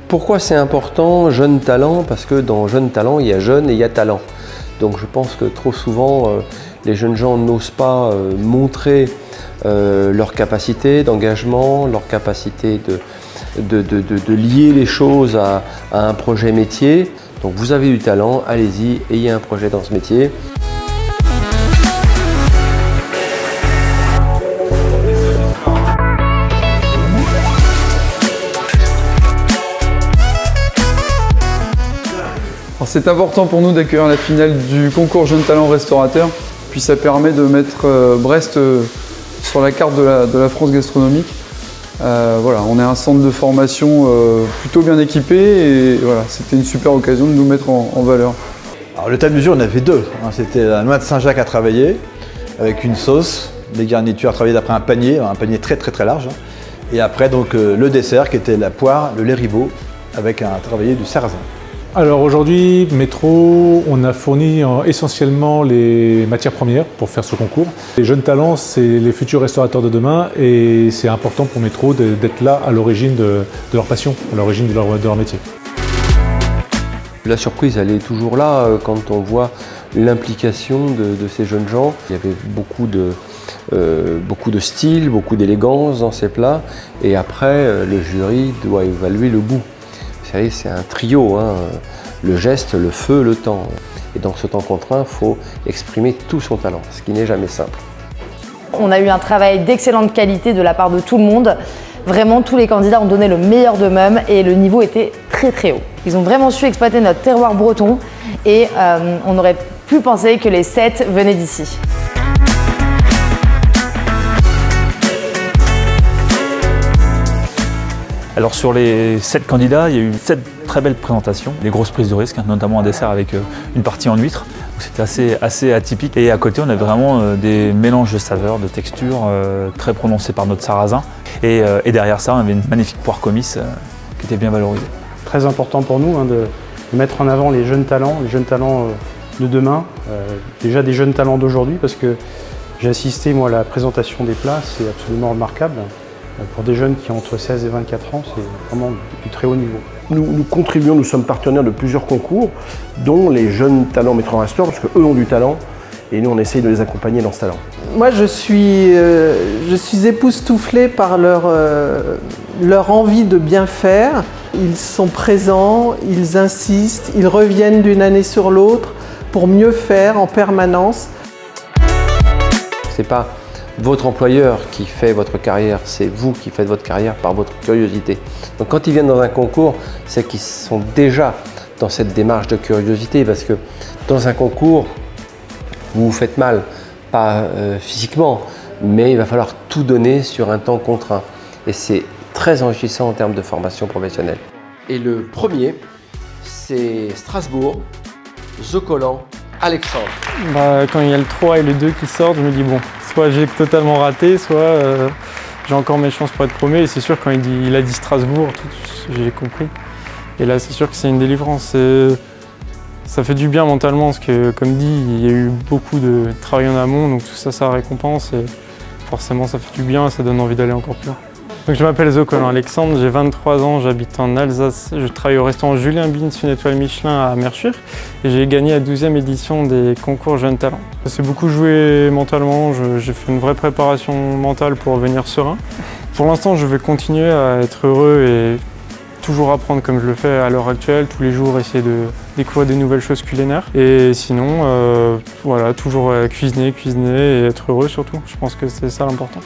Pourquoi c'est important, jeune talent? Parce que dans jeune talent, il y a jeune et il y a talent. Donc je pense que trop souvent, les jeunes gens n'osent pas montrer leur capacité d'engagement, leur capacité de lier les choses à un projet métier. Donc vous avez du talent, allez-y, ayez un projet dans ce métier. C'est important pour nous d'accueillir la finale du concours Jeunes Talents Restaurateurs, puis ça permet de mettre Brest sur la carte de la France gastronomique. Voilà, on est un centre de formation plutôt bien équipé et voilà, c'était une super occasion de nous mettre en valeur. Alors, le tas de mesure, on avait deux. C'était la noix de Saint-Jacques à travailler avec une sauce, des garnitures à travailler d'après un panier très large. Et après donc le dessert qui était la poire, le lait ribot avec un travaillé du sarrasin. Alors aujourd'hui, Métro, on a fourni essentiellement les matières premières pour faire ce concours. Les jeunes talents, c'est les futurs restaurateurs de demain et c'est important pour Métro d'être là à l'origine de leur passion, à l'origine de leur métier. La surprise, elle est toujours là quand on voit l'implication de ces jeunes gens. Il y avait beaucoup de style, beaucoup d'élégance dans ces plats et après, le jury doit évaluer le goût. Vous savez, c'est un trio, hein, le geste, le feu, le temps. Et dans ce temps contraint, il faut exprimer tout son talent, ce qui n'est jamais simple. On a eu un travail d'excellente qualité de la part de tout le monde. Vraiment, tous les candidats ont donné le meilleur d'eux-mêmes et le niveau était très haut. Ils ont vraiment su exploiter notre terroir breton et on aurait pu penser que les 7 venaient d'ici. Alors sur les 7 candidats, il y a eu 7 très belles présentations, des grosses prises de risque, notamment un dessert avec une partie en huître. C'était assez atypique. Et à côté, on a vraiment des mélanges de saveurs, de textures très prononcés par notre sarrasin. Et derrière ça, on avait une magnifique poire comice qui était bien valorisée. Très important pour nous de mettre en avant les jeunes talents de demain, déjà des jeunes talents d'aujourd'hui, parce que j'ai assisté moi à la présentation des plats, c'est absolument remarquable. Pour des jeunes qui ont entre 16 et 24 ans, c'est vraiment du très haut niveau. Nous contribuons, nous sommes partenaires de plusieurs concours, dont les jeunes talents Métro Restaurant, parce qu'eux ont du talent, et nous on essaye de les accompagner dans ce talent. Moi je suis époustouflée par leur envie de bien faire. Ils sont présents, ils insistent, ils reviennent d'une année sur l'autre pour mieux faire en permanence. C'est pas votre employeur qui fait votre carrière, c'est vous qui faites votre carrière par votre curiosité. Donc quand ils viennent dans un concours, c'est qu'ils sont déjà dans cette démarche de curiosité parce que dans un concours, vous vous faites mal, pas physiquement, mais il va falloir tout donner sur un temps contraint. Et c'est très enrichissant en termes de formation professionnelle. Et le premier, c'est Strasbourg, Zocolan, Alexandre. Quand il y a le 3 et le 2 qui sortent, je me dis bon, soit j'ai totalement raté, soit j'ai encore mes chances pour être premier. Et c'est sûr, quand il a dit Strasbourg, j'ai compris. Et là, c'est sûr que c'est une délivrance. Ça fait du bien mentalement, parce que, comme dit, il y a eu beaucoup de travail en amont, donc tout ça, ça récompense. Et forcément, ça fait du bien et ça donne envie d'aller encore plus loin. Donc, je m'appelle Zocolan Alexandre, j'ai 23 ans, j'habite en Alsace. Je travaille au restaurant Julien Bins, une étoile Michelin à Merchur. Et j'ai gagné la 12e édition des concours Jeunes Talents. C'est beaucoup joué mentalement, j'ai fait une vraie préparation mentale pour venir serein. Pour l'instant, je vais continuer à être heureux et toujours apprendre comme je le fais à l'heure actuelle, tous les jours essayer de découvrir des nouvelles choses culinaires. Et sinon, voilà, toujours cuisiner et être heureux surtout. Je pense que c'est ça l'important.